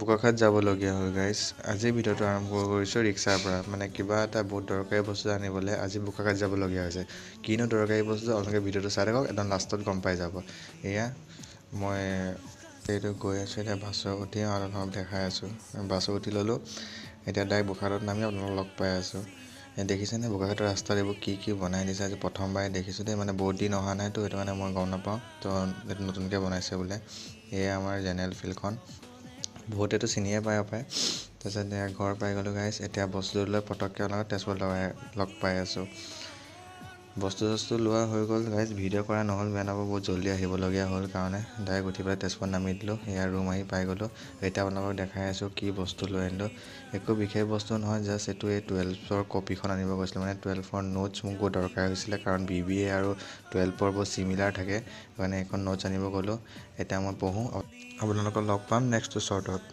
বোকাখাত যাবলগীয়া হ'ল গাইজ। আজি ভিডিঅ'টো আৰম্ভ কৰিছোঁ ৰিক্সাৰ পৰা। মানে কিবা এটা বহুত দৰকাৰী বস্তু আনিবলৈ আজি বোকাখাত যাবলগীয়া হৈছে। কিনো দৰকাৰী বস্তু আপোনালোকে ভিডিঅ'টো চাই থাকক, একদম লাষ্টত গম পাই যাব। এয়া মই এইটো গৈ আছোঁ, এতিয়া বাছত উঠি আপোনালোকক দেখাই আছোঁ। বাছত উঠি ল'লোঁ, এতিয়া ডাইৰেক্ট বোকাখাতত নামি আপোনালোকক লগ পাই আছোঁ। দেখিছেনে বোকাখাতৰ ৰাস্তাত এইবোৰ কি বনাই দিছে, আজি প্ৰথমবাৰে দেখিছোঁ দেই। মানে বহুত দিন অহা নাইতো, সেইটো কাৰণে মই গম নাপাওঁ। তো এইটো নতুনকৈ বনাইছে বোলে। এয়া আমাৰ জেনেৰেল ফিল্ডখন, বহুতেতো চিনিয়ে পায় হপায়। তাৰপিছত ঘৰ পাই গ'লোঁ গাইজ। এতিয়া বস্তু লৈ পটককৈ তেজপুৰত লগ পাই আছোঁ। বস্তু লোৱা হৈ গ'ল গাইজ, ভিডিঅ' কৰা নহ'ল, বেয়া নাপাব, বহুত জল্দি আহিবলগীয়া হ'ল কাৰণে ডাইৰেক্ট উঠি পেলাই তেজপুৰত নামি দিলোঁ। এয়া ৰুম আহি পাই গ'লোঁ। এতিয়া আপোনালোকক দেখাই আছোঁ কি বস্তু লৈ আনিলোঁ। একো বিশেষ বস্তু নহয়, জাষ্ট এইটো এই 12ৰ কপিখন আনিব গৈছিলোঁ। মানে 12ৰ নোটছ মোক বহুত দৰকাৰ হৈছিলে, কাৰণ BBA আৰু 12ৰ বহুত চিমিলাৰ থাকে, সেইকাৰণে এখন নোটছ আনিব গ'লোঁ। এতিয়া মই পঢ়োঁ, আপোনালোকক লগ পাম নেক্সট শ্বৰ্টত।